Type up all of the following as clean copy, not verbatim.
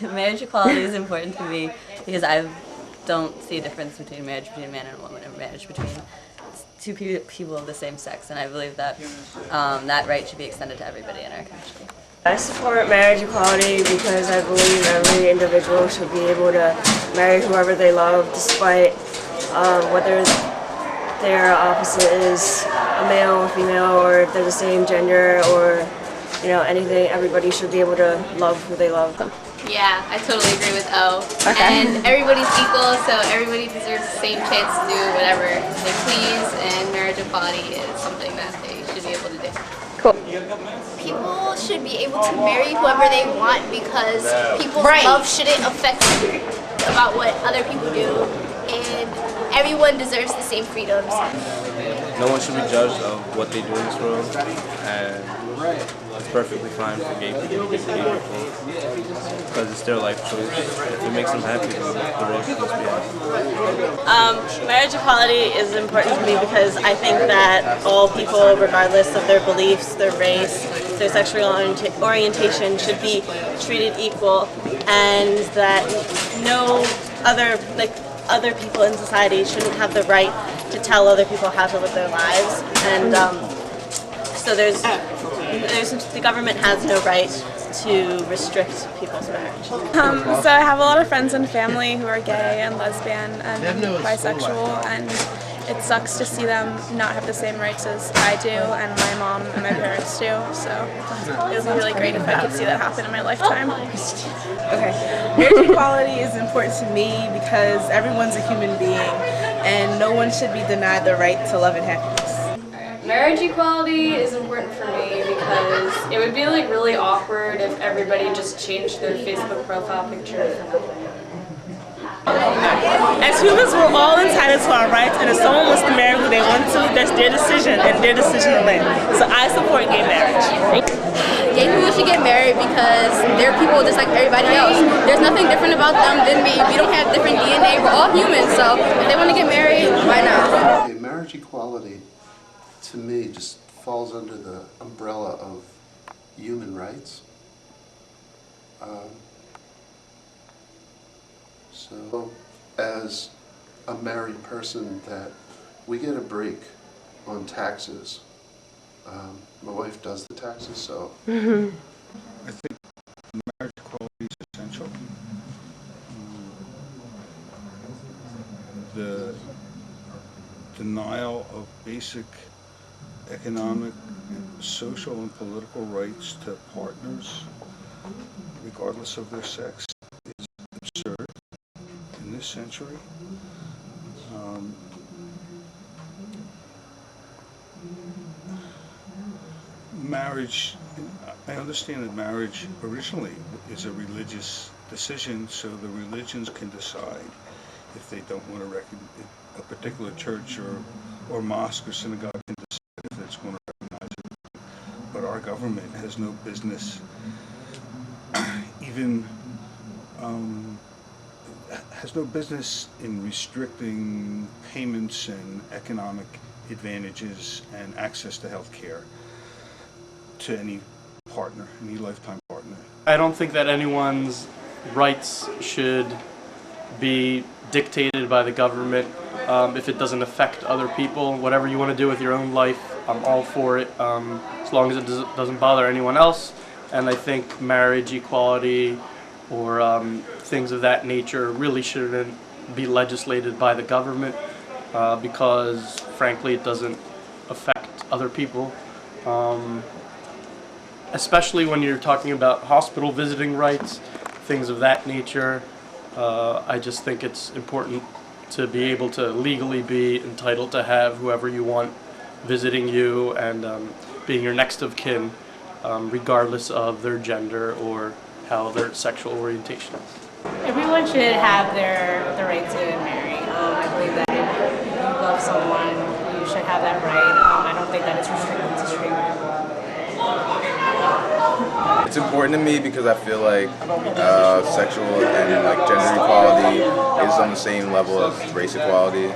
Marriage equality is important to me because I don't see a difference between marriage between a man and a woman and marriage between two people of the same sex, and I believe that that right should be extended to everybody in our country. I support marriage equality because I believe every individual should be able to marry whoever they love, despite whether their opposite is a male or female, or if they're the same gender, or anything. Everybody should be able to love who they love. Yeah, I totally agree with O. Okay. And everybody's equal, so everybody deserves the same chance to do whatever they please, and marriage equality is something that they should be able to do. Cool. People should be able to marry whoever they want because people's love shouldn't affect about what other people do, and everyone deserves the same freedoms. No one should be judged of what they do in this world, and it's perfectly fine for gay people to be gay because it's their life choice. If it makes them happy, then the world should just be happy. Marriage equality is important to me because I think that all people, regardless of their beliefs, their race, their sexual orientation, should be treated equal, and that no other people in society shouldn't have the right to tell other people how to live their lives. And so the government has no right to restrict people's marriage. So I have a lot of friends and family who are gay and lesbian and bisexual, and it sucks to see them not have the same rights as I do and my mom and my parents do. So it would be really great if I could see that happen in my lifetime. Okay, marriage equality is important to me because everyone's a human being and no one should be denied the right to love and happiness. Marriage equality is important for me because it would be like really awkward if everybody just changed their Facebook profile picture. As humans, we're all entitled to our rights, and if someone wants to marry who they want to, that's their decision and their decision to make. So I support gay marriage. Gay people should get married because they're people just like everybody else. There's nothing different about them than me. We don't have different DNA. We're all humans, so if they want to get married, why not? Okay, marriage equality, to me, just falls under the umbrella of human rights. So, as a married person, that we get a break on taxes. My wife does the taxes, so. I think marriage equality is essential. The denial of basic economic, social, and political rights to partners, regardless of their sex, is absurd in this century. Marriage, I understand that marriage originally is a religious decision, so the religions can decide if they don't want to recognize a particular church or mosque or synagogue can decide if it's going to recognize it. But our government has no business has no business in restricting payments and economic advantages and access to health care to any partner, any lifetime partner. I don't think that anyone's rights should be dictated by the government if it doesn't affect other people. Whatever you want to do with your own life, I'm all for it, as long as it doesn't bother anyone else. And I think marriage equality or things of that nature really shouldn't be legislated by the government because, frankly, it doesn't affect other people. Especially when you're talking about hospital visiting rights, things of that nature. I just think it's important to be able to legally be entitled to have whoever you want visiting you and being your next of kin, regardless of their gender or how their sexual orientation is. Everyone should have the right to marry. I believe that if you love someone, you should have that right. I don't think that it's restricted to straight people. It's important to me because I feel like sexual and gender equality is on the same level as race equality.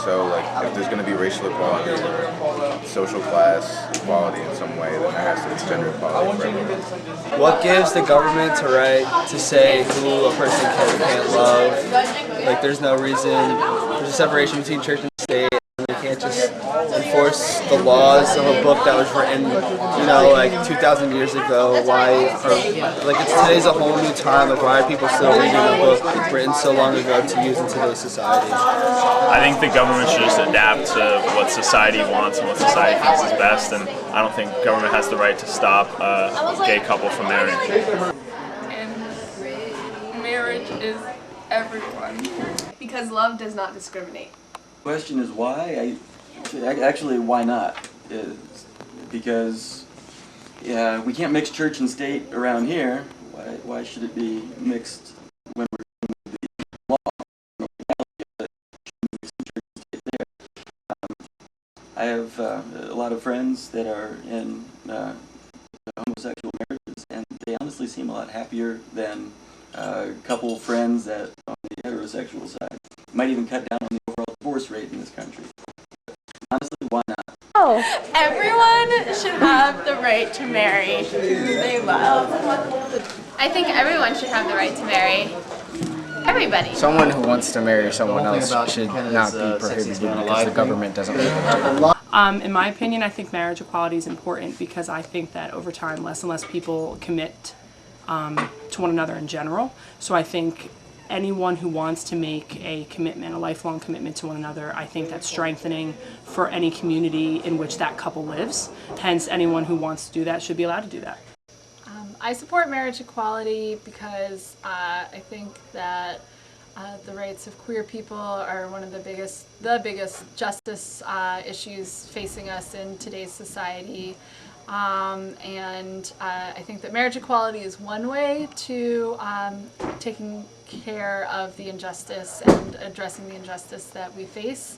So like if there's going to be racial equality or social class equality in some way, then there has to be gender equality for everyone. What gives the government a right to say who a person can and can't love? Like there's no reason, there's a separation between church and state. They can't just enforce the laws of a book that was written, you know, like 2,000 years ago. Today's a whole new time. Like, why are people still reading a book written so long ago to use in today's society? I think the government should just adapt to what society wants and what society thinks is best, and I don't think government has the right to stop a gay couple from marrying. And marriage is everyone. Because love does not discriminate. The question is why? Actually, why not? Because we can't mix church and state around here. Why should it be mixed when we're doing the law? I have a lot of friends that are in homosexual marriages, and they honestly seem a lot happier than a couple friends that on the heterosexual side. Might even cut down on the overall divorce rate in this country. Honestly, why not? Everyone should have the right to marry who they love. I think everyone should have the right to marry everybody. Someone who wants to marry someone else should not be prohibited because the government doesn't make it. In my opinion, I think marriage equality is important because I think that over time less and less people commit to one another in general. So I think anyone who wants to make a commitment, a lifelong commitment to one another, I think that's strengthening for any community in which that couple lives. Hence, anyone who wants to do that should be allowed to do that. I support marriage equality because I think that the rights of queer people are one of the biggest justice issues facing us in today's society. And I think that marriage equality is one way to taking care of the injustice and addressing the injustice that we face.